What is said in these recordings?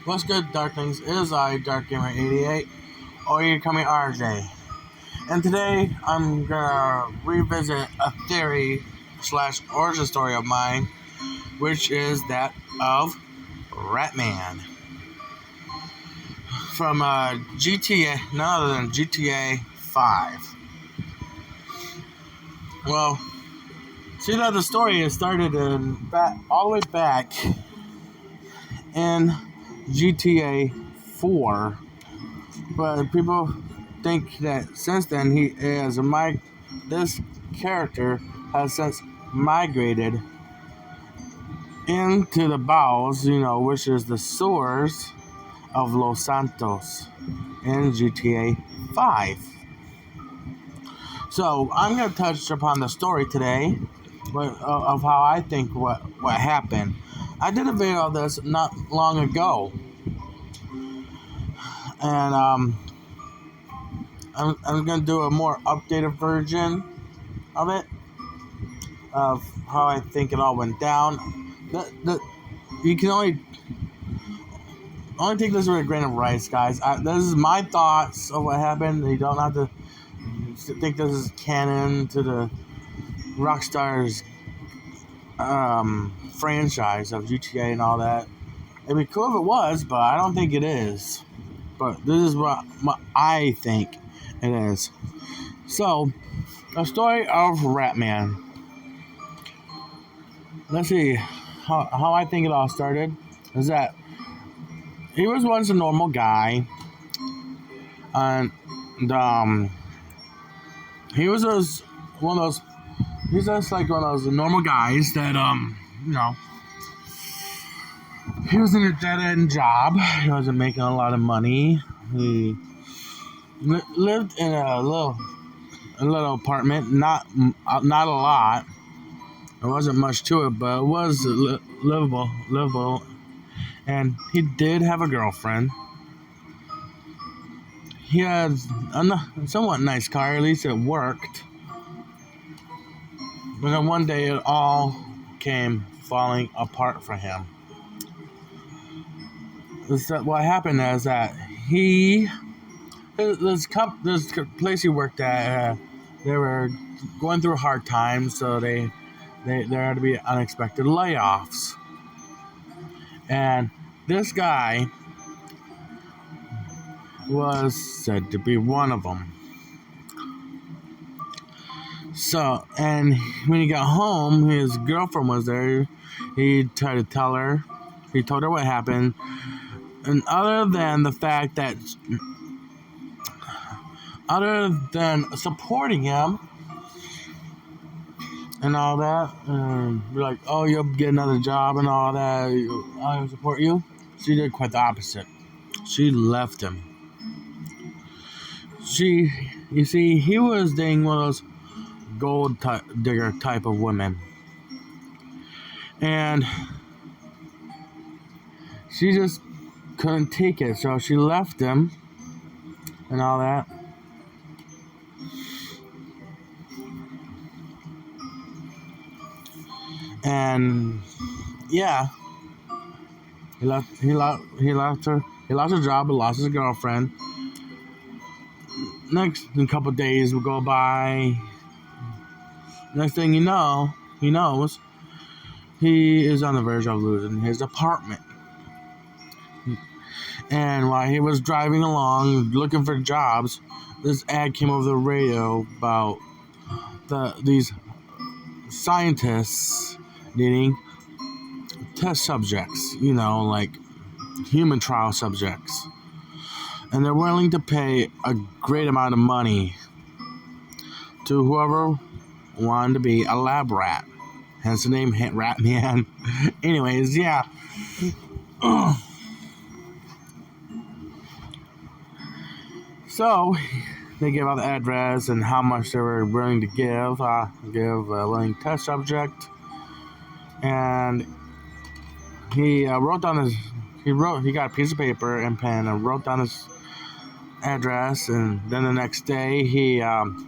What's good, Darklings? It is I, DarkGamer88, or you can call me RJ. And today I'm gonna revisit a theory slash origin story of mine, which is that of Ratman from GTA, none other than GTA 5. Well, see that the story is started all the way back in GTA 4, but people think that since then this character has since migrated into the bowels, which is the sewers of Los Santos in GTA 5. So I'm going to touch upon the story today of how I think what happened. I did a video of this not long ago, and I'm going to do a more updated version of it, of how I think it all went down. You can only take this with a grain of rice, guys. This is my thoughts of what happened. You don't have to think this is canon to the Rockstar's franchise of GTA and all that. It'd be cool if it was, but I don't think it is. But this is what I think it is. So, the story of Ratman. Let's see how I think it all started. Is that he was once a normal guy, and he was one of those. He's just like one of those normal guys that he was in a dead end job. He wasn't making a lot of money. He lived in a little apartment, not a lot. There wasn't much to it, but it was livable. And he did have a girlfriend. He had a somewhat nice car, at least it worked. But then one day it all came falling apart for him. What happened is that this place he worked at, they were going through hard times, so there had to be unexpected layoffs. And this guy was said to be one of them. So, and when he got home, his girlfriend was there. He tried to tell her. He told her what happened. And other than supporting him and all that, be like, oh, you'll get another job and all that, I'll support you, she did quite the opposite. She left him. You see, he was dating one of those gold digger type of women. And she just couldn't take it, so she left him and all that. And yeah, he lost her. He lost his job, he lost his girlfriend. Next a couple days will go by. Next thing he knows, he is on the verge of losing his apartment. And while he was driving along looking for jobs, this ad came over the radio about these scientists needing test subjects, like human trial subjects. And they're willing to pay a great amount of money to whoever wanted to be a lab rat. Hence the name Ratman. Anyways, yeah. So, they gave out the address and how much they were willing to give a willing test subject. And he he got a piece of paper and pen and wrote down his address, and then the next day he went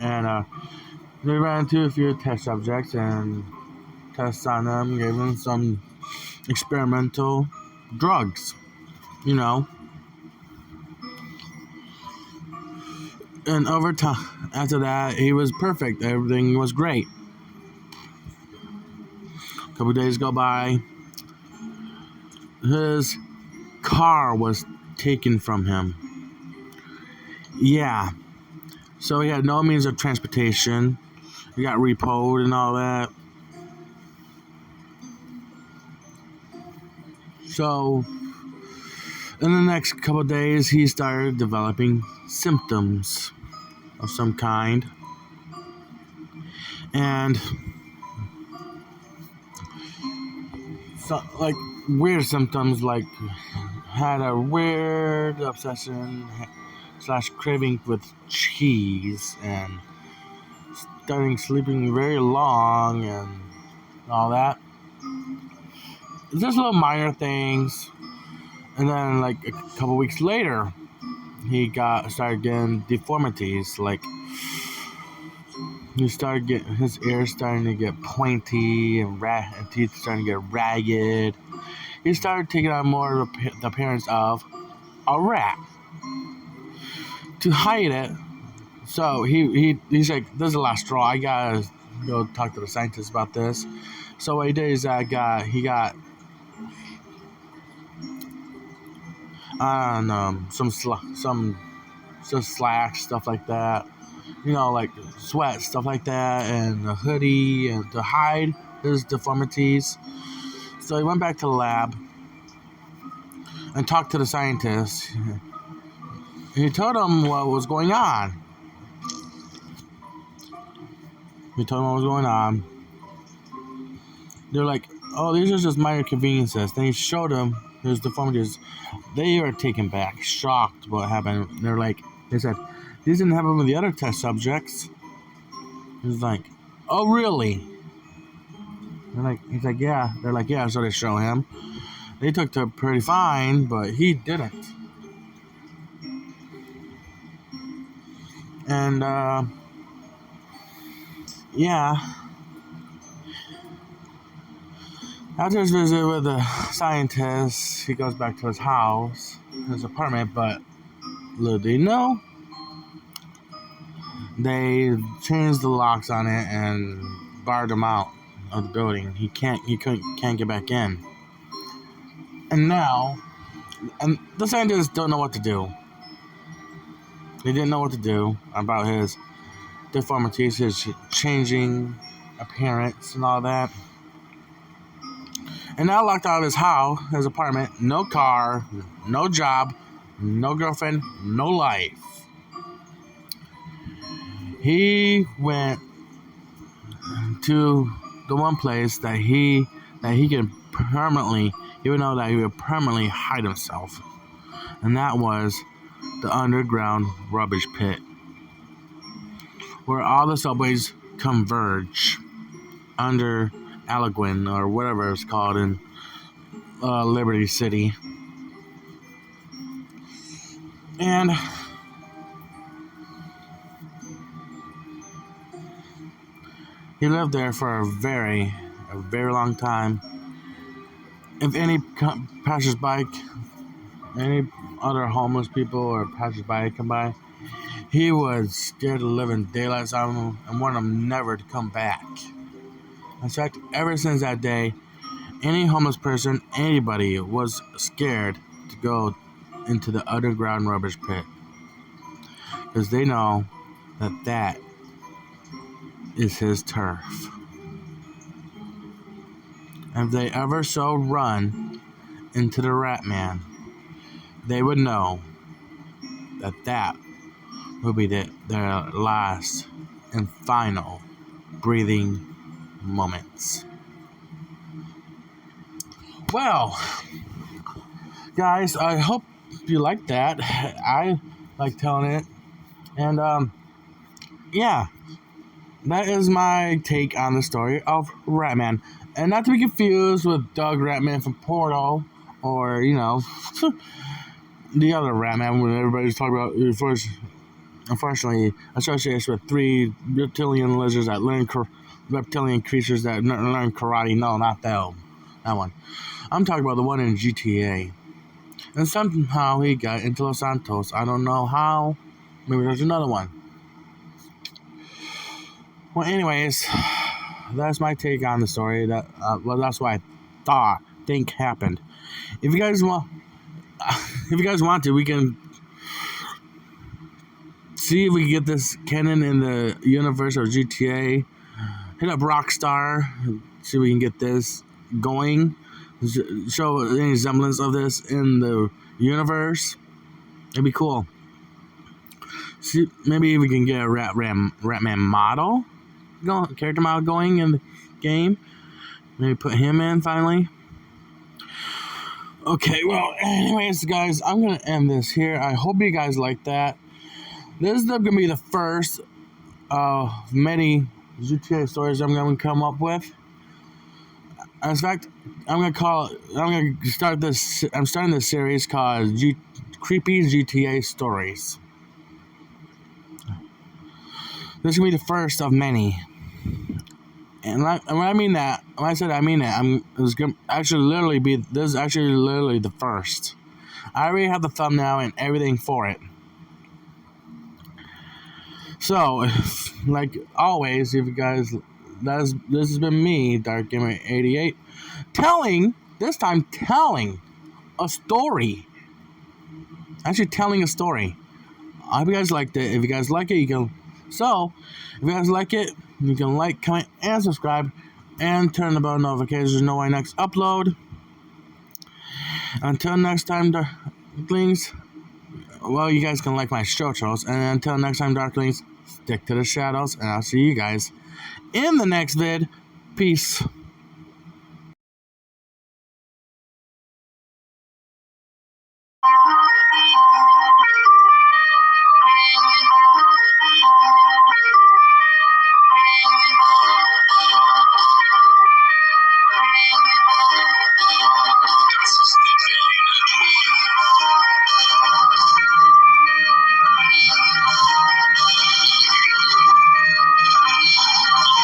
and They ran to a few test subjects and tests on them, gave them some experimental drugs, you know. And over time, after that, he was perfect. Everything was great. A couple days go by. His car was taken from him. Yeah. So he had no means of transportation. He got repoed and all that. So, in the next couple of days, he started developing symptoms of some kind. And, so, like, weird symptoms, like, had a weird obsession / craving with cheese and starting sleeping very long and all that. Just little minor things. And then, like, a couple weeks later, he started getting deformities. Like, he started getting his ears starting to get pointy and teeth starting to get ragged. He started taking on more of the appearance of a rat. To hide it, so he's like, "This is the last straw. I gotta go talk to the scientists about this." So what he did is he got some slacks, stuff like that, like sweat, stuff like that, and a hoodie, and to hide his deformities. So he went back to the lab and talked to the scientists. He told them what was going on. They're like, "Oh, these are just minor conveniences." Then he showed them his deformities. They were taken back, shocked what happened. They said, "These didn't happen with the other test subjects." He's like, "Oh, really?" He's like, "Yeah." They're like, "Yeah." So they show him. They took to it pretty fine, but he didn't. And, yeah. After his visit with the scientists, he goes back to his house, his apartment, but little did he know, they changed the locks on it and barred him out of the building. He can't get back in. And the scientists don't know what to do. They didn't know what to do about his deformities, his changing appearance and all that. And now locked out of his house, his apartment, no car, no job, no girlfriend, no life. He went to the one place that he could permanently, he would know that he would permanently hide himself. And that was the underground rubbish pit, where all the subways converge under Allegan, or whatever it's called, in Liberty City. And he lived there for a very long time. If any passers-by, any other homeless people or passers-by come by, he was scared to live in daylight out of them and wanted them never to come back. In fact, ever since that day, any homeless person, anybody, was scared to go into the underground rubbish pit, because they know that is his turf. And if they ever so run into the Ratman, they would know that would be their last and final breathing moments. Well, guys, I hope you like that. I like telling it. And, yeah, that is my take on the story of Ratman. And not to be confused with Doug Ratman from Portal, or, the other Ratman when everybody's talking about first unfortunately associates with 3 reptilian lizards that reptilian creatures that learn karate. No, not that one. I'm talking about the one in GTA. And somehow he got into Los Santos. I don't know how. Maybe there's another one. Well, anyways, that's my take on the story. That's what I think happened. If you guys want to, we can see if we can get this canon in the universe of GTA. Hit up Rockstar, see if we can get this going. Show any semblance of this in the universe. It'd be cool. See, maybe we can get a Ratman model, character model going in the game. Maybe put him in finally. Okay, well, anyways, guys, I'm gonna end this here. I hope you guys like that. This is gonna be the first of many GTA stories I'm gonna come up with. In fact, I'm starting this series called Creepy GTA Stories. This is gonna be the first of many. And when I mean that, when I said I mean it, this is actually literally the first. I already have the thumbnail and everything for it. So, like always, if you guys, this has been me, Dark Gamer 88, telling a story. Actually, telling a story. I hope you guys liked it. If you guys like it, you can. So, if you guys like it, you can like, comment, and subscribe, and turn the bell notifications to know my next upload. Until next time, Darklings. Well, you guys can like my shoulders, and until next time, Darklings, stick to the shadows, and I'll see you guys in the next vid. Peace.